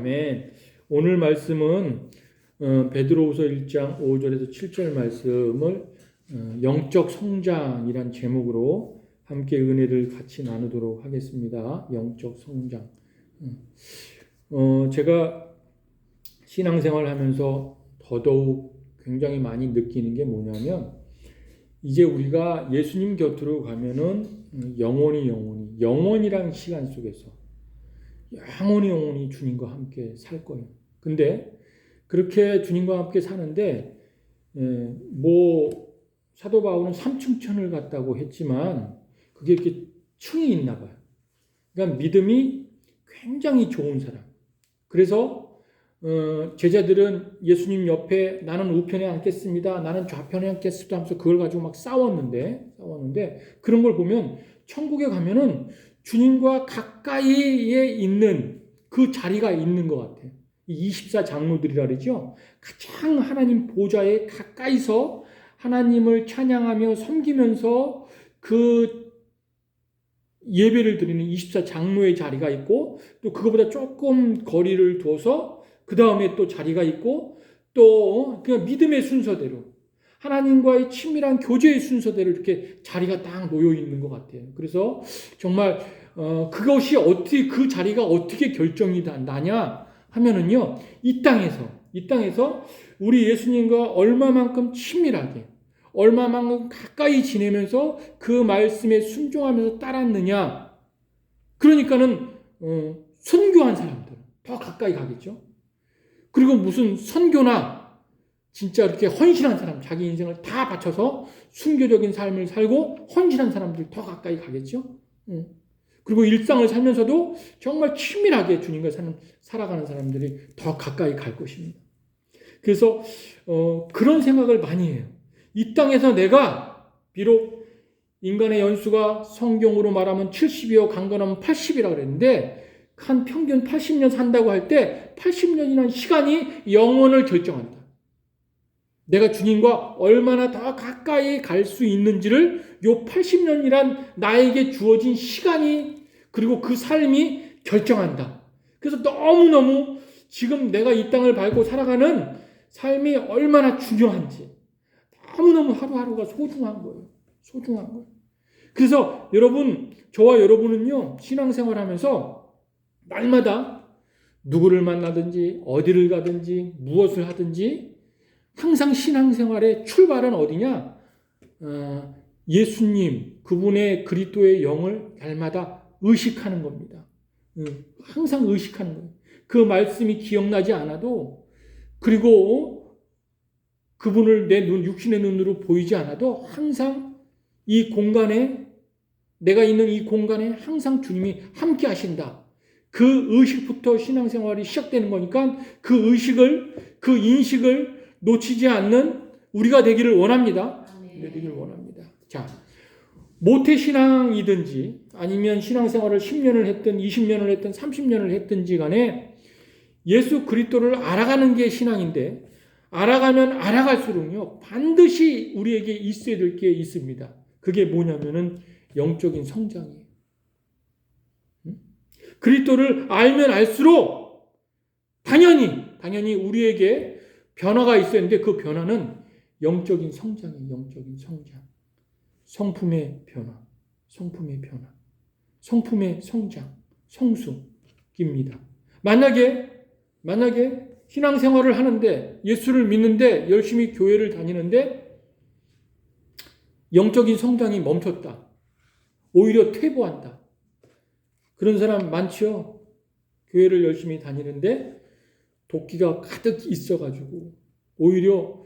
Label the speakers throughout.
Speaker 1: 아멘. 오늘 말씀은 베드로후서 1장 5절에서 7절 말씀을 영적 성장이란 제목으로 함께 은혜를 같이 나누도록 하겠습니다. 영적 성장. 제가 신앙생활 하면서 더더욱 굉장히 많이 느끼는 게 뭐냐면, 이제 우리가 예수님 곁으로 가면은 영원이란 시간 속에서 영원히 주님과 함께 살 거예요. 근데 그렇게 주님과 함께 사는데 사도 바울은 삼층천을 갔다고 했지만 그게 이렇게 층이 있나 봐요. 그러니까 믿음이 굉장히 좋은 사람. 그래서 제자들은 예수님 옆에 나는 우편에 앉겠습니다, 나는 좌편에 앉겠습니다 하면서 그걸 가지고 막 싸웠는데 그런 걸 보면 천국에 가면은 주님과 가까이에 있는 그 자리가 있는 것 같아요. 24 장로들이라 그러죠. 가장 하나님 보좌에 가까이서 하나님을 찬양하며 섬기면서 그 예배를 드리는 24 장로의 자리가 있고, 또 그거보다 조금 거리를 둬서 그 다음에 또 자리가 있고, 또 그냥 믿음의 순서대로 하나님과의 친밀한 교제의 순서대로 이렇게 자리가 딱 놓여 있는 것 같아요. 그래서 정말 그것이 어떻게, 그 자리가 어떻게 결정이 나냐 하면은요, 이 땅에서 우리 예수님과 얼마만큼 친밀하게, 얼마만큼 가까이 지내면서 그 말씀에 순종하면서 따랐느냐. 그러니까는 선교한 사람들 더 가까이 가겠죠. 그리고 무슨 선교나 진짜 이렇게 헌신한 사람, 자기 인생을 다 바쳐서 순교적인 삶을 살고 헌신한 사람들 더 가까이 가겠죠. 그리고 일상을 살면서도 정말 친밀하게 주님과 살아가는 사람들이 더 가까이 갈 것입니다. 그래서 그런 생각을 많이 해요. 이 땅에서 내가 비록 인간의 연수가 성경으로 말하면 70이요 강건하면 80이라고 그랬는데, 한 평균 80년 산다고 할 때 80년이라는 시간이 영혼을 결정한다. 내가 주님과 얼마나 더 가까이 갈 수 있는지를 요 80년이란 나에게 주어진 시간이, 그리고 그 삶이 결정한다. 그래서 너무너무 지금 내가 이 땅을 밟고 살아가는 삶이 얼마나 중요한지, 너무너무 하루하루가 소중한 거예요. 그래서 저와 여러분은요, 신앙생활 하면서 날마다 누구를 만나든지 어디를 가든지 무엇을 하든지 항상 신앙생활의 출발은 어디냐? 예수님, 그분의 그리스도의 영을 날마다 의식하는 겁니다. 항상 의식하는 거예요. 그 말씀이 기억나지 않아도, 그리고 그분을 육신의 눈으로 보이지 않아도 항상 이 공간에, 내가 있는 이 공간에 항상 주님이 함께 하신다. 그 의식부터 신앙생활이 시작되는 거니까 그 의식을, 그 인식을 놓치지 않는 우리가 되기를 원합니다. 자, 모태신앙이든지 아니면 신앙생활을 10년을 했든 20년을 했든 30년을 했든지 간에 예수 그리스도를 알아가는 게 신앙인데, 알아가면 알아갈수록요, 반드시 우리에게 있어야 될 게 있습니다. 그게 뭐냐면은 영적인 성장이에요. 그리스도를 알면 알수록 당연히 우리에게 변화가 있어야 하는데, 그 변화는 영적인 성장이에요. 영적인 성장. 성품의 변화. 성품의 성장. 성숙입니다. 만약에 신앙생활을 하는데, 예수를 믿는데, 열심히 교회를 다니는데 영적인 성장이 멈췄다. 오히려 퇴보한다. 그런 사람 많죠. 교회를 열심히 다니는데 도끼가 가득 있어가지고 오히려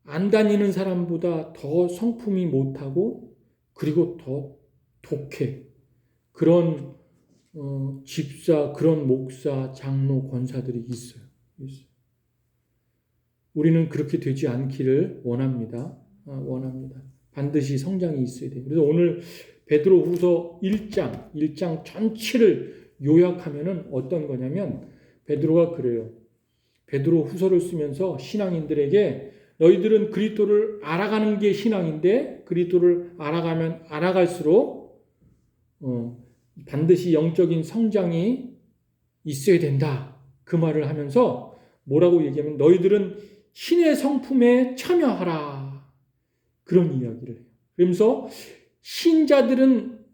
Speaker 1: 안 다니는 사람보다 더 성품이 못하고, 그리고 더 독해. 그런 집사, 그런 목사, 장로, 권사들이 있어요. 우리는 그렇게 되지 않기를 원합니다. 반드시 성장이 있어야 돼요. 그래서 오늘 베드로후서 1장 전체를 요약하면은 어떤 거냐면, 베드로가 그래요. 베드로후서를 쓰면서 신앙인들에게, 너희들은 그리스도를 알아가는 게 신앙인데, 그리스도를 알아가면 알아갈수록 반드시 영적인 성장이 있어야 된다. 그 말을 하면서 뭐라고 얘기하면 너희들은 신의 성품에 참여하라. 그런 이야기를 해요. 그러면서 신자들은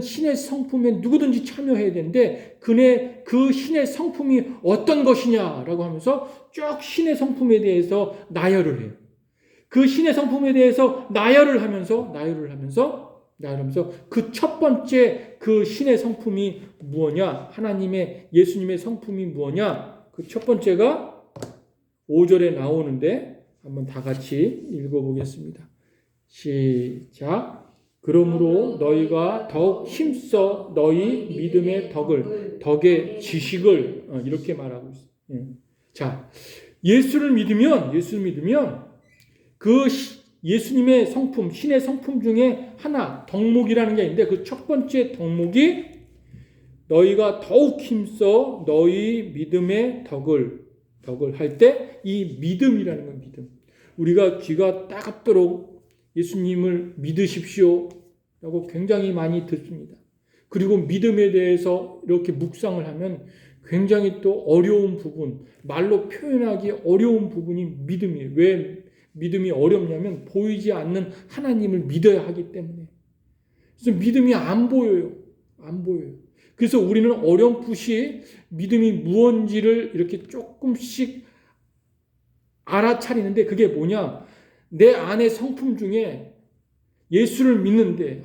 Speaker 1: 신의 성품에 누구든지 참여해야 되는데 그 신의 성품이 어떤 것이냐라고 하면서 쭉 신의 성품에 대해서 나열을 해요. 그 신의 성품에 대해서 나열을 하면서 그 첫 번째 그 신의 성품이 무엇냐? 예수님의 성품이 무엇냐? 그 첫 번째가 5절에 나오는데 한번 다 같이 읽어보겠습니다. 시작. 그러므로 너희가 더욱 힘써 너희 믿음의 덕의 지식을 이렇게 말하고 있어요. 자, 예수를 믿으면 그 예수님의 성품, 신의 성품 중에 하나, 덕목이라는 게 있는데 그 첫 번째 덕목이 너희가 더욱 힘써 너희 믿음의 덕을 할 때 이 믿음이라는 건 믿음. 우리가 귀가 따갑도록 예수님을 믿으십시오 라고 굉장히 많이 듣습니다. 그리고 믿음에 대해서 이렇게 묵상을 하면 굉장히 또 어려운 부분, 말로 표현하기 어려운 부분이 믿음이에요. 왜 믿음이 어렵냐면 보이지 않는 하나님을 믿어야 하기 때문에. 그래서 믿음이 안 보여요. 그래서 우리는 어렴풋이 믿음이 무엇인지를 이렇게 조금씩 알아차리는데 그게 뭐냐? 내 안의 성품 중에 예수를 믿는데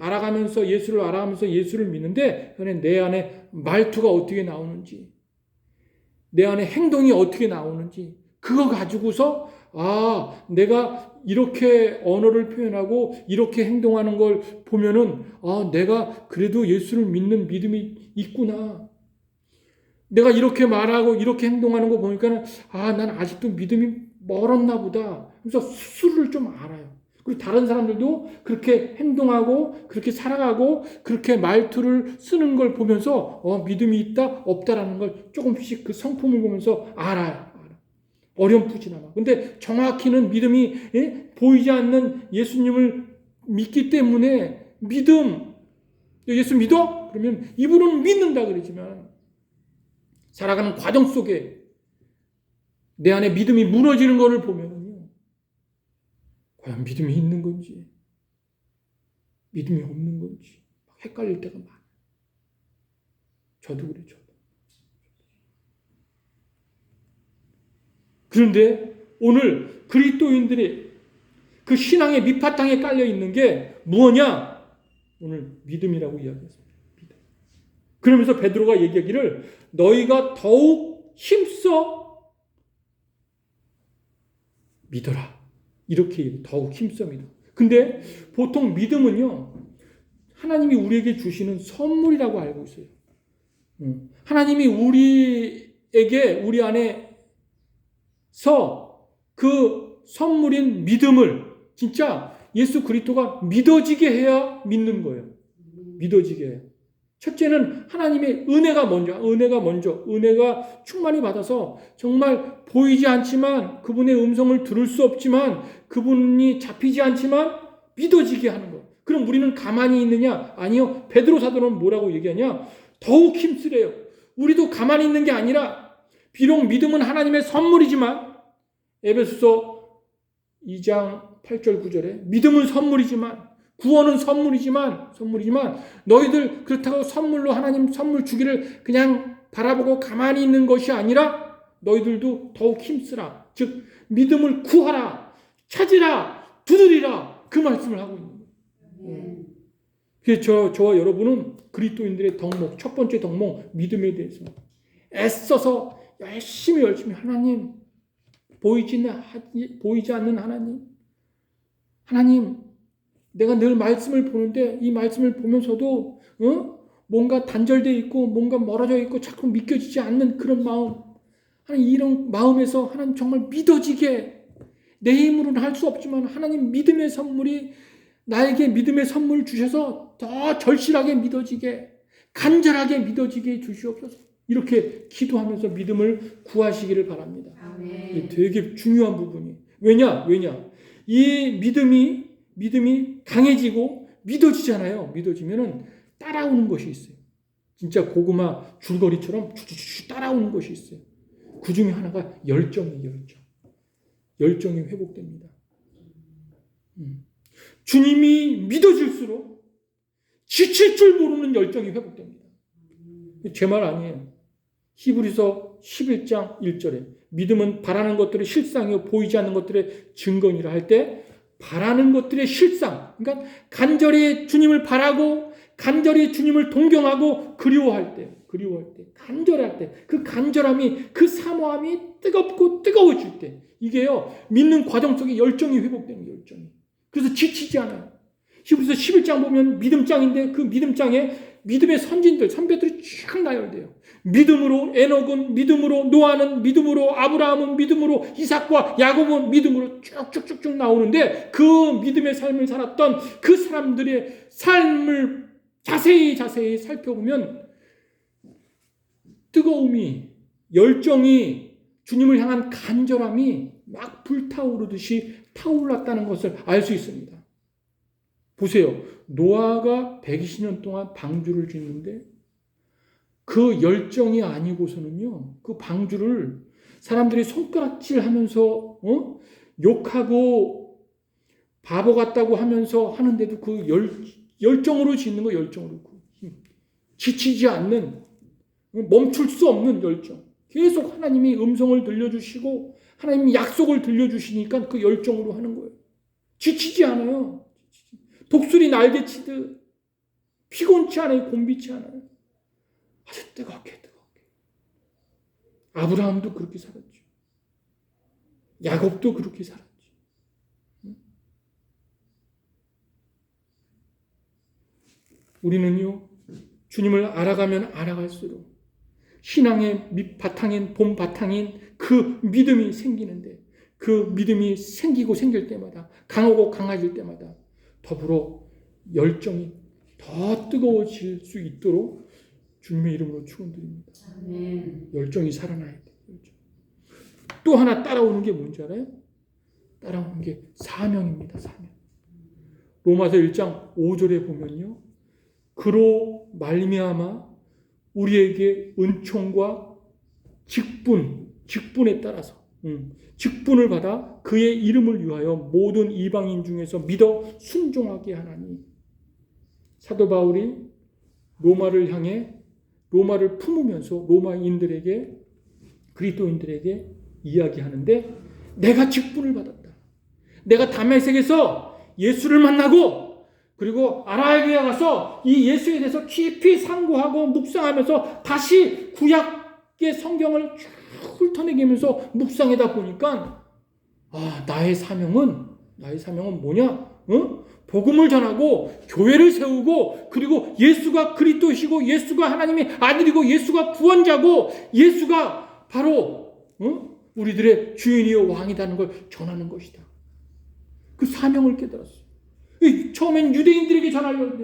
Speaker 1: 예수를 알아가면서 예수를 믿는데 내 안에 말투가 어떻게 나오는지, 내 안에 행동이 어떻게 나오는지 그거 가지고서 내가 이렇게 언어를 표현하고 이렇게 행동하는 걸 보면은 내가 그래도 예수를 믿는 믿음이 있구나. 내가 이렇게 말하고 이렇게 행동하는 거 보니까 난 아직도 믿음이 멀었나 보다. 그래서 스스로를 좀 알아요. 그리고 다른 사람들도 그렇게 행동하고 그렇게 살아가고 그렇게 말투를 쓰는 걸 보면서 믿음이 있다 없다라는 걸 조금씩 그 성품을 보면서 알아요. 어렴풋이나마. 근데 정확히는 믿음이 보이지 않는 예수님을 믿기 때문에 예수 믿어? 그러면 입으로는 믿는다 그러지만 살아가는 과정 속에 내 안에 믿음이 무너지는 것을 보면요, 과연 믿음이 있는 건지 믿음이 없는 건지 헷갈릴 때가 많아요. 저도 그래요. 그런데 오늘 그리스도인들의 그 신앙의 밑바탕에 깔려 있는 게 무엇냐? 오늘 믿음이라고 이야기했습니다. 믿음. 그러면서 베드로가 얘기하기를 너희가 더욱 힘써 믿어라. 이렇게 더욱 힘써 믿어. 근데 보통 믿음은요, 하나님이 우리에게 주시는 선물이라고 알고 있어요. 하나님이 우리 안에서 그 선물인 믿음을 진짜 예수 그리스도가 믿어지게 해야 믿는 거예요. 믿어지게 해요. 첫째는 하나님의 은혜가 충만히 받아서 정말 보이지 않지만 그분의 음성을 들을 수 없지만 그분이 잡히지 않지만 믿어지게 하는 거예요. 그럼 우리는 가만히 있느냐? 아니요. 베드로 사도는 뭐라고 얘기하냐? 더욱 힘쓰래요. 우리도 가만히 있는 게 아니라 비록 믿음은 하나님의 선물이지만 에베소서 2장 8절 9절에 믿음은 선물이지만 구원은 선물이지만 너희들 그렇다고 선물로 하나님 선물 주기를 그냥 바라보고 가만히 있는 것이 아니라 너희들도 더욱 힘쓰라. 즉 믿음을 구하라. 찾으라. 두드리라. 그 말씀을 하고 있는 거예요. 그래서 저와 여러분은 그리스도인들의 덕목, 첫 번째 덕목 믿음에 대해서 애써서 열심히 하나님 보이지 않는 하나님 내가 늘 말씀을 보는데 이 말씀을 보면서도 뭔가 단절되어 있고 뭔가 멀어져 있고 자꾸 믿겨지지 않는 그런 마음, 하나님 이런 마음에서 하나님 정말 믿어지게 내 힘으로는 할 수 없지만 하나님 믿음의 선물이 나에게 믿음의 선물을 주셔서 더 절실하게 믿어지게 간절하게 믿어지게 주시옵소서. 이렇게 기도하면서 믿음을 구하시기를 바랍니다. 이게 되게 중요한 부분이. 왜냐? 이 믿음이 강해지고 믿어지잖아요. 믿어지면은 따라오는 것이 있어요. 진짜 고구마 줄거리처럼 추추추 따라오는 것이 있어요. 그 중에 하나가 열정이에요. 열정. 열정이 회복됩니다. 주님이 믿어질수록 지칠 줄 모르는 열정이 회복됩니다. 제 말 아니에요. 히브리서 11장 1절에 믿음은 바라는 것들의 실상이요 보이지 않는 것들의 증거니라 할 때 바라는 것들의 실상, 그러니까 간절히 주님을 바라고 간절히 주님을 동경하고 그리워할 때, 간절할 때, 그 간절함이, 그 사모함이 뜨겁고 뜨거워질 때, 이게요, 믿는 과정 속에 열정이 회복되는 거예요, 열정이. 그래서 지치지 않아요. 히브리서 11장 보면 믿음장인데 그 믿음장에 믿음의 선배들이 쫙 나열돼요. 믿음으로 에녹은 믿음으로 노아는 믿음으로 아브라함은 믿음으로 이삭과 야곱은 믿음으로 쭉쭉쭉쭉 나오는데 그 믿음의 삶을 살았던 그 사람들의 삶을 자세히 살펴보면 뜨거움이, 열정이, 주님을 향한 간절함이 막 불타오르듯이 타올랐다는 것을 알 수 있습니다. 보세요. 노아가 120년 동안 방주를 짓는데 그 열정이 아니고서는요, 그 방주를 사람들이 손가락질하면서 욕하고 바보 같다고 하면서 하는데도 그 열정으로 짓는 거, 열정으로 지치지 않는, 멈출 수 없는 열정. 계속 하나님이 음성을 들려주시고 하나님이 약속을 들려주시니까 그 열정으로 하는 거예요. 지치지 않아요. 독수리 날개치듯 피곤치 않아요. 곤비치 않아요. 아주 뜨겁게. 아브라함도 그렇게 살았죠. 야곱도 그렇게 살았죠. 우리는요, 주님을 알아가면 알아갈수록 신앙의 밑바탕인, 봄바탕인 그 믿음이 생기는데 그 믿음이 생기고 생길 때마다 강하고 강해질 때마다 더불어 열정이 더 뜨거워질 수 있도록 주님의 이름으로 축원드립니다. 열정이 살아나야 돼요. 열정. 또 하나 따라오는 게 뭔지 알아요? 따라오는 게 사명입니다. 사명. 로마서 1장 5절에 보면요. 그로 말미암아 우리에게 은총과 직분에 따라서 직분을 받아 그의 이름을 위하여 모든 이방인 중에서 믿어 순종하게 하나니. 사도 바울이 로마를 향해 로마를 품으면서 로마인들에게, 그리스도인들에게 이야기하는데 내가 직분을 받았다. 내가 다메섹에서 예수를 만나고 그리고 아라비아에 가서 이 예수에 대해서 깊이 상고하고 묵상하면서 다시 구약의 성경을 쭉 훑어내면서 묵상하다 보니까 나의 사명은 뭐냐? 복음을 전하고 교회를 세우고 그리고 예수가 그리스도시고 예수가 하나님의 아들이고 예수가 구원자고 예수가 바로 우리들의 주인이요 왕이라는 걸 전하는 것이다. 그 사명을 깨달았어요. 처음엔 유대인들에게 전하려고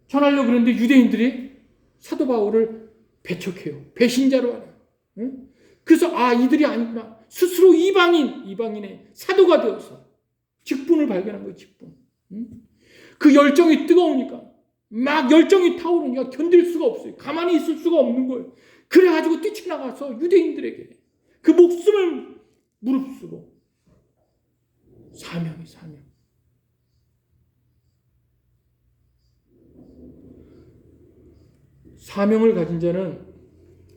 Speaker 1: 그랬는데 유대인들이 사도 바울을 배척해요. 배신자로 알아요. 그래서 이들이 아니구나. 스스로 이방인의 사도가 되어서 직분을 발견한 거예요. 직분. 그 열정이 뜨거우니까 막 열정이 타오르니까 견딜 수가 없어요. 가만히 있을 수가 없는 거예요. 그래가지고 뛰쳐나가서 유대인들에게 그 목숨을 무릅쓰고 사명. 사명을 가진 자는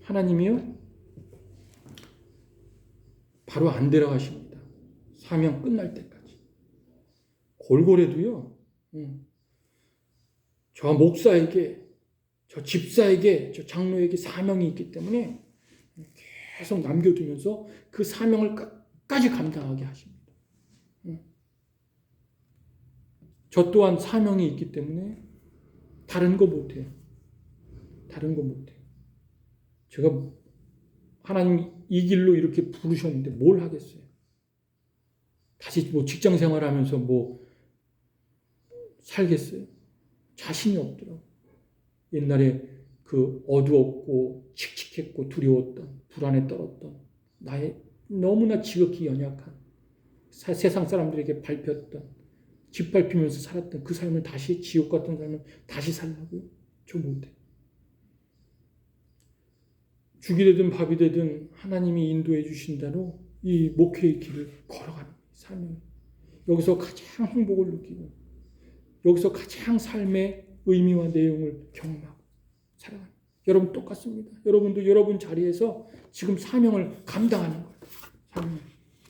Speaker 1: 하나님이요 바로 안 데려가십니다. 사명 끝날 때까지. 골고래도요 저 목사에게, 저 집사에게, 저 장로에게 사명이 있기 때문에 계속 남겨두면서 그 사명을 끝까지 감당하게 하십니다. 저 또한 사명이 있기 때문에 다른 거 못해요. 제가 하나님 이 길로 이렇게 부르셨는데 뭘 하겠어요? 다시 직장 생활하면서 살겠어요? 자신이 없더라고요. 옛날에 그 어두웠고 칙칙했고 두려웠던, 불안에 떨었던, 나의 너무나 지극히 연약한 세상 사람들에게 밟혔던, 짓밟히면서 살았던 그 삶을 다시, 지옥 같은 삶을 다시 살라고요? 저 못해. 죽이 되든 밥이 되든 하나님이 인도해 주신 대로 이 목회의 길을 걸어가는 삶이 여기서 가장 행복을 느끼고 여기서 가장 삶의 의미와 내용을 경험하고 살아가는 여러분 똑같습니다. 여러분도 여러분 자리에서 지금 사명을 감당하는 거예요. 사명.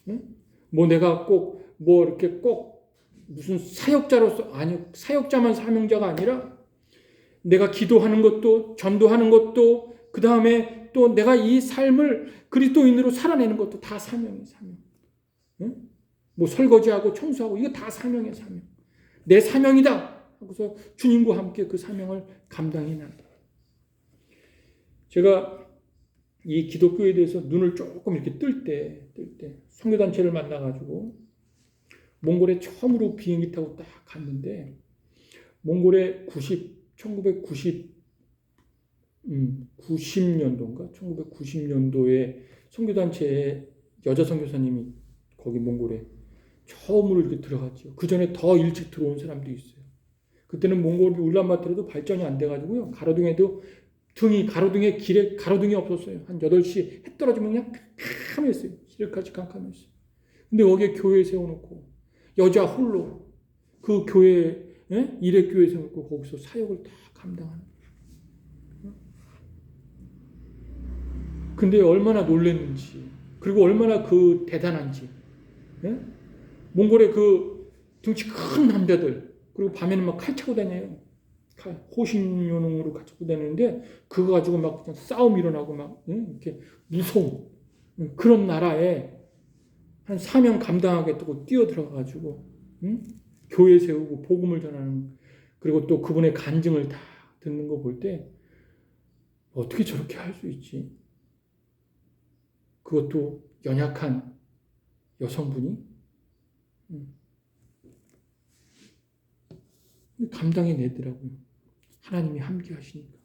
Speaker 1: 응? 뭐 내가 꼭 뭐 이렇게 꼭 무슨 사역자로서 아니요 사역자만 사명자가 아니라 내가 기도하는 것도 전도하는 것도 그 다음에 또 내가 이 삶을 그리스도인으로 살아내는 것도 다 사명이에요. 사명. 응? 뭐 설거지하고 청소하고 이거 다 사명이에요. 사명. 내 사명이다 하고서 주님과 함께 그 사명을 감당해 나간다. 제가 이 기독교에 대해서 눈을 조금 이렇게 뜰 때 선교단체를 만나가지고 몽골에 처음으로 비행기 타고 딱 갔는데 몽골에 1990년도인가 1990년도에 선교단체에 여자 선교사님이 거기 몽골에 처음으로 이렇게 들어갔죠. 그 전에 더 일찍 들어온 사람도 있어요. 그때는 몽골 울란바토르도 발전이 안 돼가지고요. 가로등에 길에 가로등이 없었어요. 한 8시 해 떨어지면 그냥 캄캄했어요. 시력까지 캄캄했어요. 근데 거기에 교회 세워놓고 여자 홀로 그 교회 일회교회 세워놓고 거기서 사역을 다 감당하는 거예요. 근데 얼마나 놀랐는지 그리고 얼마나 그 대단한지 몽골의 그 등치 큰 남자들 그리고 밤에는 막 칼 차고 다녀요. 호신용으로 칼 차고 다니는데 그거 가지고 막 그냥 싸움 일어나고 막 이렇게 무서운 그런 나라에 한 사명 감당하겠다고 뛰어들어가지고 교회 세우고 복음을 전하는 그리고 또 그분의 간증을 다 듣는 거 볼 때 어떻게 저렇게 할 수 있지? 그것도 연약한 여성분이 감당해내더라고요. 하나님이 함께 하시니까.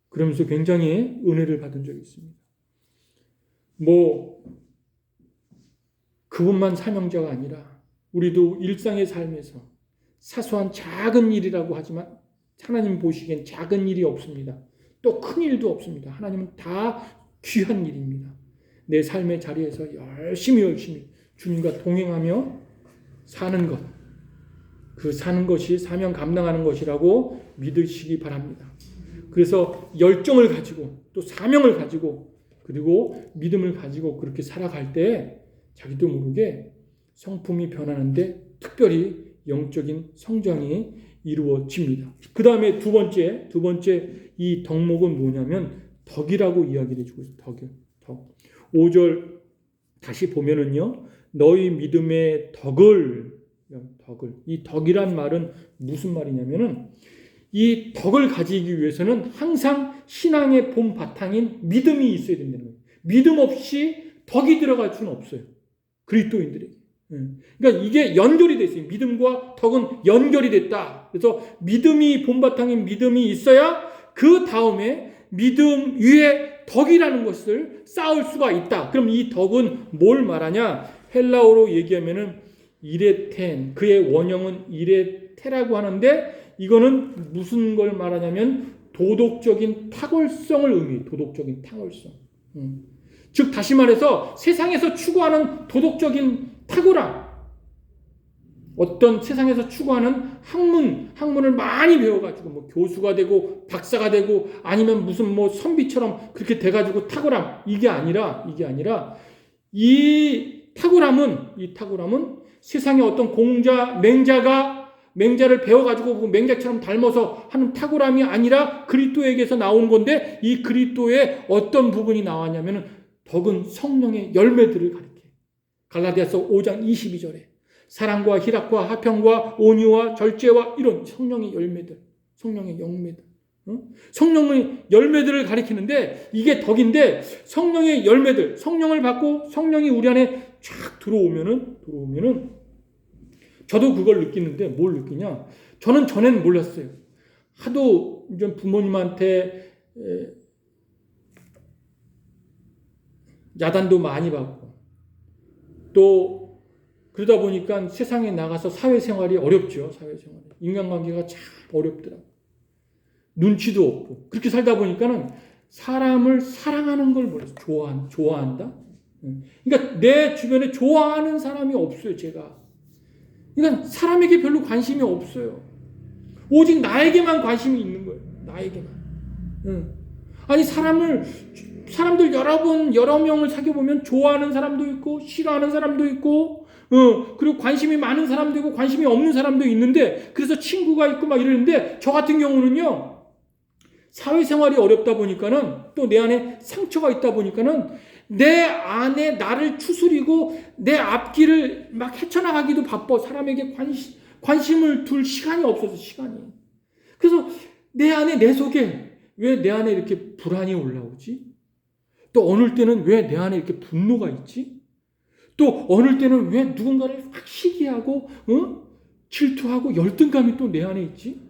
Speaker 1: 그러면서 굉장히 은혜를 받은 적이 있습니다. 뭐 그분만 사명자가 아니라 우리도 일상의 삶에서 사소한 작은 일이라고 하지만 하나님 보시기엔 작은 일이 없습니다. 또 큰 일도 없습니다. 하나님은 다 귀한 일입니다. 내 삶의 자리에서 열심히 주님과 동행하며 사는 것. 그 사는 것이 사명 감당하는 것이라고 믿으시기 바랍니다. 그래서 열정을 가지고 또 사명을 가지고 그리고 믿음을 가지고 그렇게 살아갈 때 자기도 모르게 성품이 변하는데 특별히 영적인 성장이 이루어집니다. 그 다음에 두 번째 이 덕목은 뭐냐면 덕이라고 이야기를 해주고 있어요. 덕. 5절 다시 보면은요. 너희 믿음의 덕을 이 덕이란 말은 무슨 말이냐면은 이 덕을 가지기 위해서는 항상 신앙의 본 바탕인 믿음이 있어야 된다는 거예요. 믿음 없이 덕이 들어갈 수는 없어요. 그리스도인들에게. 그러니까 이게 연결이 됐어요. 믿음과 덕은 연결이 됐다. 그래서 믿음이 본 바탕인 믿음이 있어야 그 다음에 믿음 위에 덕이라는 것을 쌓을 수가 있다. 그럼 이 덕은 뭘 말하냐? 헬라어로 얘기하면은 이레텐, 그의 원형은 이레테라고 하는데 이거는 무슨 걸 말하냐면 도덕적인 탁월성을 의미해요. 도덕적인 탁월성. 즉 다시 말해서 세상에서 추구하는 도덕적인 탁월함. 어떤 세상에서 추구하는 학문을 많이 배워가지고 뭐 교수가 되고 박사가 되고 아니면 무슨 뭐 선비처럼 그렇게 돼가지고 탁월함. 이게 아니라 이 탁월함은 세상에 어떤 맹자를 배워가지고 맹자처럼 닮아서 하는 탁월함이 아니라 그리스도에게서 나오는 건데 이 그리스도의 어떤 부분이 나왔냐면은 덕은 성령의 열매들을 가리켜요. 갈라디아서 5장 22절에 사랑과 희락과 화평과 온유와 절제와 이런 성령의 열매들. 성령의 열매들을 가리키는데 이게 덕인데 성령의 열매들, 성령을 받고 성령이 우리 안에 쫙 들어오면은 저도 그걸 느끼는데 뭘 느끼냐? 저는 전에는 몰랐어요. 하도 좀 부모님한테 야단도 많이 받고 또 그러다 보니까 세상에 나가서 사회생활이 어렵죠. 사회생활이. 인간관계가 참 어렵더라고요. 눈치도 없고. 그렇게 살다 보니까는 사람을 사랑하는 걸 몰라서 좋아한다? 그러니까 내 주변에 좋아하는 사람이 없어요, 제가. 그러니까 사람에게 별로 관심이 없어요. 오직 나에게만 관심이 있는 거예요. 나에게만. 아니, 사람들 여러 명을 사귀어보면 좋아하는 사람도 있고, 싫어하는 사람도 있고, 그리고 관심이 많은 사람도 있고, 관심이 없는 사람도 있는데, 그래서 친구가 있고 막 이러는데, 저 같은 경우는요, 사회생활이 어렵다 보니까는, 또 내 안에 상처가 있다 보니까는, 내 안에 나를 추스리고, 내 앞길을 막 헤쳐나가기도 바빠. 사람에게 관심을 둘 시간이 없어서, 시간이. 그래서 내 안에, 내 속에, 왜 내 안에 이렇게 불안이 올라오지? 또 어느 때는 왜 내 안에 이렇게 분노가 있지? 또 어느 때는 왜 누군가를 확 시기하고 질투하고 열등감이 또 내 안에 있지?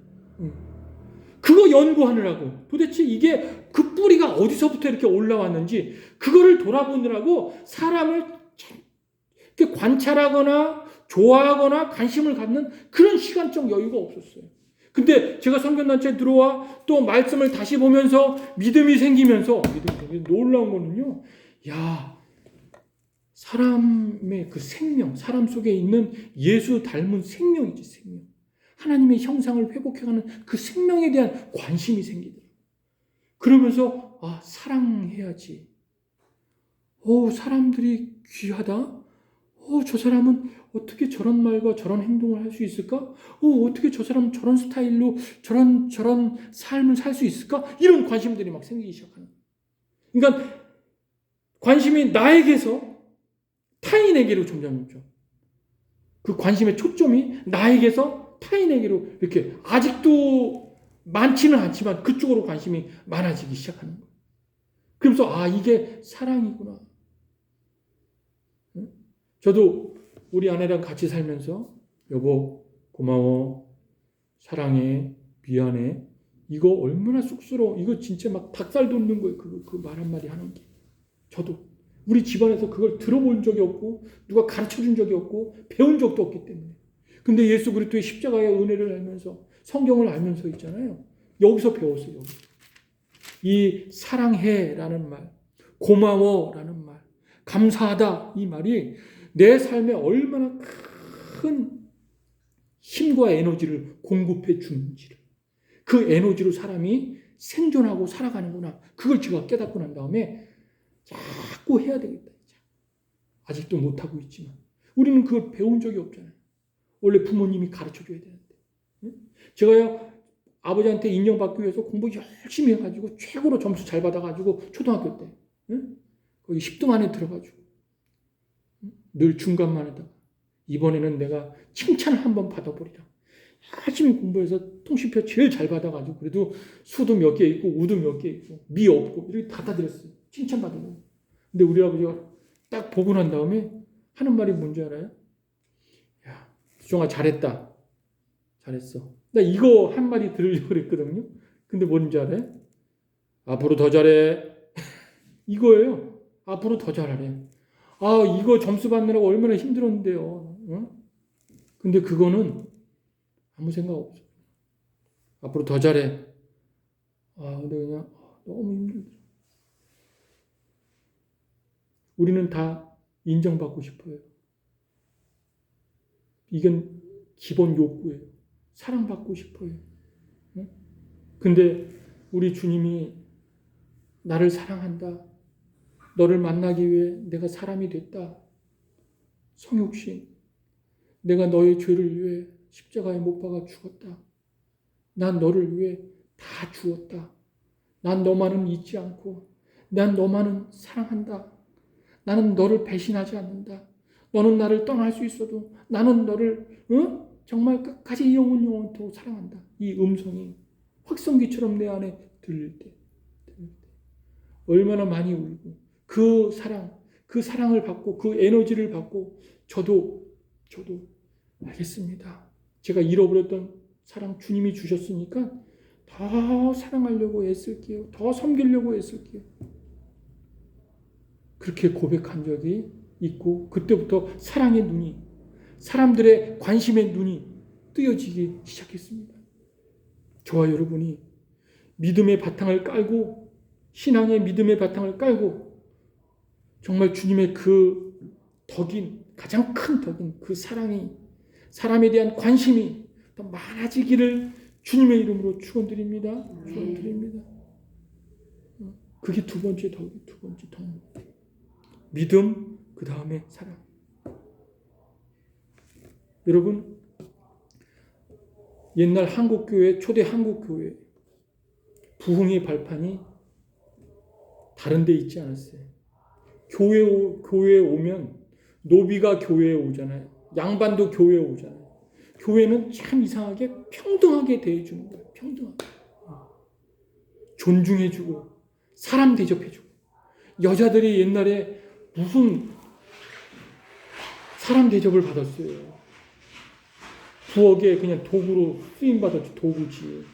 Speaker 1: 그거 연구하느라고 도대체 이게 그 뿌리가 어디서부터 이렇게 올라왔는지 그거를 돌아보느라고 사람을 이렇게 관찰하거나 좋아하거나 관심을 갖는 그런 시간적 여유가 없었어요. 근데 제가 선교단체에 들어와 또 말씀을 다시 보면서 믿음이 생기면서 놀라운 거는요. 야, 사람의 그 생명, 사람 속에 있는 예수 닮은 생명이지, 생명. 하나님의 형상을 회복해가는 그 생명에 대한 관심이 생기더라고요. 그러면서 사랑해야지. 사람들이 귀하다. 저 사람은 어떻게 저런 말과 저런 행동을 할 수 있을까? 어떻게 저 사람은 저런 스타일로 저런 삶을 살 수 있을까? 이런 관심들이 막 생기기 시작하는 거예요. 그러니까 관심이 나에게서 타인에게로 점점 그 관심의 초점이 나에게서 타인에게로 이렇게 아직도 많지는 않지만 그쪽으로 관심이 많아지기 시작하는 거예요. 그러면서 이게 사랑이구나. 저도 우리 아내랑 같이 살면서 여보 고마워 사랑해 미안해 이거 얼마나 쑥스러워 이거 진짜 막 닭살 돋는 거예요. 그 말 한마디 하는 게. 저도 우리 집안에서 그걸 들어본 적이 없고 누가 가르쳐준 적이 없고 배운 적도 없기 때문에. 근데 예수 그리스도의 십자가의 은혜를 알면서 성경을 알면서 있잖아요. 여기서 배웠어요. 여기서. 이 사랑해라는 말, 고마워라는 말, 감사하다 이 말이 내 삶에 얼마나 큰 힘과 에너지를 공급해 주는지를 그 에너지로 사람이 생존하고 살아가는구나. 그걸 제가 깨닫고 난 다음에 자꾸 해야 되겠다. 아직도 못하고 있지만 우리는 그걸 배운 적이 없잖아요. 원래 부모님이 가르쳐줘야 되는데. 제가요 아버지한테 인정받기 위해서 공부 열심히 해가지고 최고로 점수 잘 받아가지고 초등학교 때 거기 10등 안에 들어가지고 늘 중간만 하다가 이번에는 내가 칭찬을 한번 받아버리라. 열심히 공부해서 통시표 제일 잘 받아가지고 그래도 수도 몇 개 있고 우도 몇 개 있고 미 없고 이렇게 받아들였어요. 칭찬받으려고. 근데 우리 아버지가 딱 보고 난 다음에 하는 말이 뭔지 알아요? 야, 수정아 잘했다. 잘했어. 나 이거 한 마디 들으려고 그랬거든요. 근데 뭔지 알아요? 앞으로 더 잘해. 이거예요. 앞으로 더 잘하래. 이거 점수 받느라고 얼마나 힘들었는데요. 근데 그거는 아무 생각 없어. 앞으로 더 잘해. 근데 그냥 너무 힘들더라. 우리는 다 인정받고 싶어요. 이건 기본 욕구예요. 사랑받고 싶어요. 근데 우리 주님이 나를 사랑한다. 너를 만나기 위해 내가 사람이 됐다. 성육신. 내가 너의 죄를 위해 십자가에 못 박아 죽었다. 난 너를 위해 다 주었다. 난 너만은 잊지 않고 난 너만은 사랑한다. 나는 너를 배신하지 않는다. 너는 나를 떠날 수 있어도 나는 너를 정말 끝까지 영원토록 사랑한다. 이 음성이 확성기처럼 내 안에 들릴 때 얼마나 많이 울고 그 사랑을 받고 그 에너지를 받고 저도 알겠습니다. 제가 잃어버렸던 사랑 주님이 주셨으니까 더 사랑하려고 애쓸게요. 더 섬기려고 애쓸게요. 그렇게 고백한 적이 있고 그때부터 사랑의 눈이 사람들의 관심의 눈이 뜨여지기 시작했습니다. 저와 여러분이 믿음의 바탕을 깔고, 신앙의 믿음의 바탕을 깔고, 정말 주님의 그 덕인, 가장 큰 덕인 그 사랑이, 사람에 대한 관심이 더 많아지기를 주님의 이름으로 축원드립니다. 축원드립니다. 그게 두 번째 덕목. 믿음, 그 다음에 사랑. 여러분, 옛날 한국교회, 초대 한국교회 부흥의 발판이 다른 데 있지 않았어요. 교회에 오면 노비가 교회에 오잖아요. 양반도 교회에 오잖아요. 교회는 참 이상하게 평등하게 대해주는 거예요. 평등하게. 존중해주고 사람 대접해주고. 여자들이 옛날에 무슨 사람 대접을 받았어요. 부엌에 그냥 도구로 쓰임받았지. 도구지.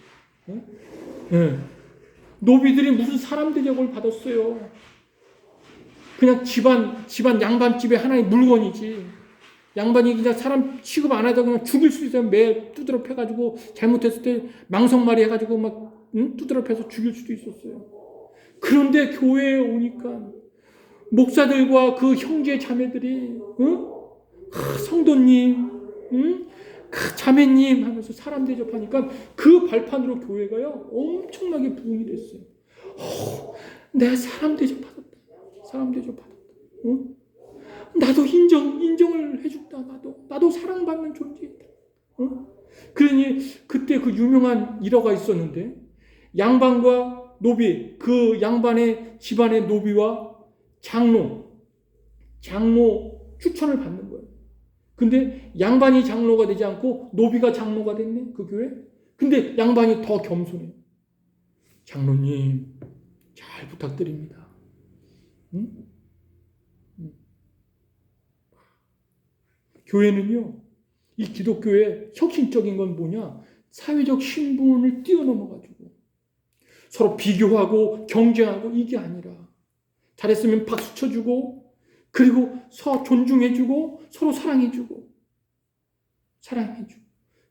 Speaker 1: 네. 노비들이 무슨 사람 대접을 받았어요. 그냥 집안 양반집에 하나의 물건이지. 양반이 그냥 사람 취급 안 하다 그냥 죽일 수 있어요. 매 두드러 패가지고 잘못했을 때 망성말이 해가지고 막 두드러 패서 죽일 수도 있었어요. 그런데 교회에 오니까 목사들과 그 형제 자매들이 성도님, 자매님 하면서 사람 대접하니까 그 발판으로 교회가요 엄청나게 부흥이 됐어요. 내가 사람 대접받았다. 사람 대접받았다. 나도 인정을 해줬다. 나도 사랑받는 존재다. 그러니 그때 그 유명한 일화가 있었는데, 양반과 노비, 그 양반의 집안의 노비와 장로 추천을 받는 거예요. 근데 양반이 장로가 되지 않고 노비가 장로가 됐네, 그 교회. 근데 양반이 더 겸손해요. 장로님, 잘 부탁드립니다. 교회는요, 이 기독교의 혁신적인 건 뭐냐? 사회적 신분을 뛰어넘어가지고 서로 비교하고 경쟁하고 이게 아니라 잘했으면 박수 쳐주고, 그리고 존중해주고 서로 사랑해주고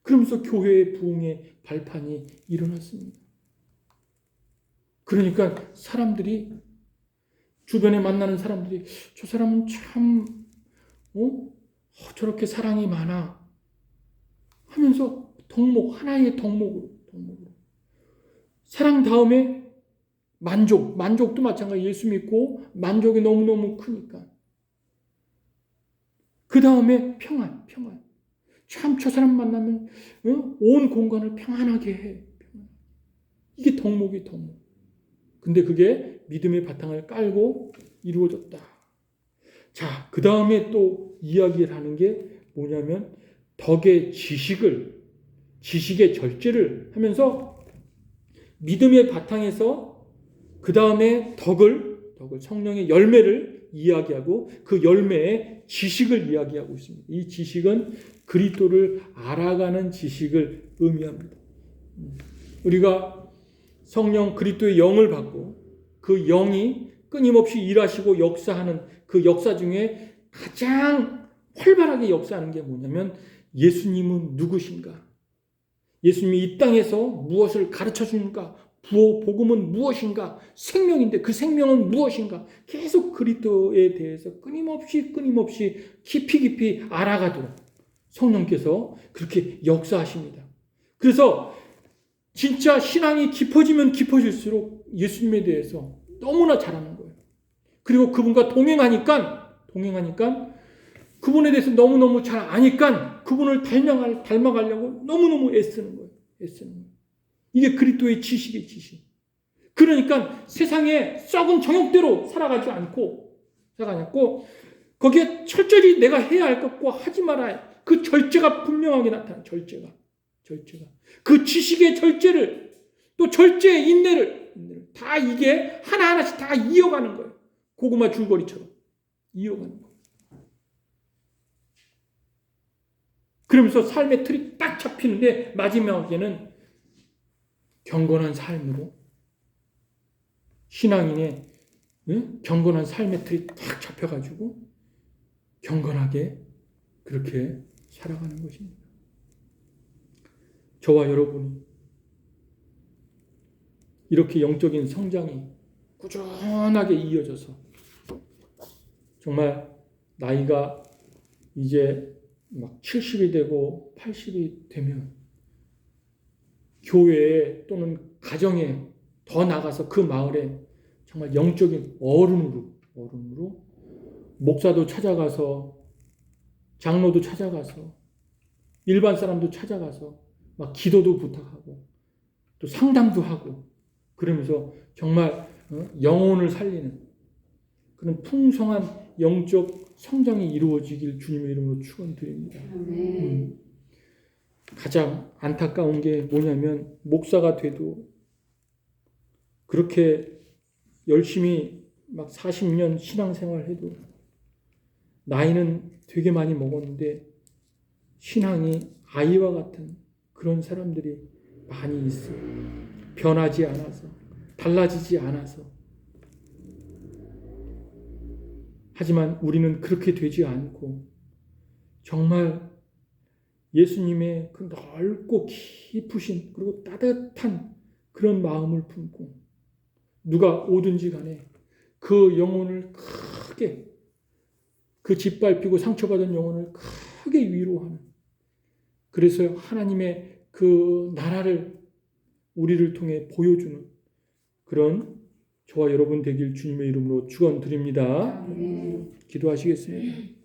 Speaker 1: 그러면서 교회의 부흥의 발판이 일어났습니다. 그러니까 사람들이, 주변에 만나는 사람들이 저 사람은 참 저렇게 사랑이 많아 하면서 하나의 덕목으로 사랑 다음에 만족도 마찬가지. 예수 믿고 만족이 너무너무 크니까 그 다음에 평안. 참 저 사람 만나면 온 공간을 평안하게 해. 이게 덕목이 덕목. 근데 그게 믿음의 바탕을 깔고 이루어졌다. 자, 그 다음에 또 이야기를 하는 게 뭐냐면 덕의 지식의 절제를 하면서 믿음의 바탕에서 그 다음에 덕을 성령의 열매를 이야기하고 그 열매의 지식을 이야기하고 있습니다. 이 지식은 그리스도를 알아가는 지식을 의미합니다. 우리가 성령 그리스도의 영을 받고 그 영이 끊임없이 일하시고 역사하는 그 역사 중에 가장 활발하게 역사하는 게 뭐냐면 예수님은 누구신가? 예수님이 이 땅에서 무엇을 가르쳐 주는가? 복음은 무엇인가? 생명인데 그 생명은 무엇인가? 계속 그리스도에 대해서 끊임없이 깊이 알아가도록 성령께서 그렇게 역사하십니다. 그래서 진짜 신앙이 깊어지면 깊어질수록 예수님에 대해서 너무나 잘하는 거예요. 그리고 그분과 동행하니까 그분에 대해서 너무너무 잘 아니까 그분을 닮아가려고 너무너무 애쓰는 거예요. 이게 그리스도의 지식의 지식. 그러니까 세상에 썩은 정욕대로 살아가지 않고 거기에 철저히 내가 해야 할 것과 하지 말아야 그 절제가 분명하게 나타나요. 절제가. 그 지식의 절제를 또 절제의 인내를 다 이게 하나하나씩 다 이어가는 거예요. 고구마 줄거리처럼 이어가는 거예요. 그러면서 삶의 틀이 딱 잡히는데 마지막에는 경건한 삶으로 신앙인의 경건한 삶의 틀이 딱 잡혀가지고 경건하게 그렇게 살아가는 것입니다. 저와 여러분이 이렇게 영적인 성장이 꾸준하게 이어져서 정말 나이가 이제 막 70이 되고 80이 되면 교회에 또는 가정에 더 나가서 그 마을에 정말 영적인 어른으로 목사도 찾아가서 장로도 찾아가서 일반 사람도 찾아가서 막 기도도 부탁하고 또 상담도 하고 그러면서 정말 영혼을 살리는 그런 풍성한 영적 성장이 이루어지길 주님의 이름으로 축원드립니다. 가장 안타까운 게 뭐냐면 목사가 돼도 그렇게 열심히 막 40년 신앙생활 해도 나이는 되게 많이 먹었는데 신앙이 아이와 같은 그런 사람들이 많이 있어요. 변하지 않아서, 달라지지 않아서. 하지만 우리는 그렇게 되지 않고 정말 예수님의 그 넓고 깊으신 그리고 따뜻한 그런 마음을 품고 누가 오든지 간에 그 영혼을 크게 그 짓밟히고 상처받은 영혼을 크게 위로하는 그래서 하나님의 그 나라를 우리를 통해 보여주는 그런 저와 여러분 되길 주님의 이름으로 축원드립니다. 기도하시겠습니다.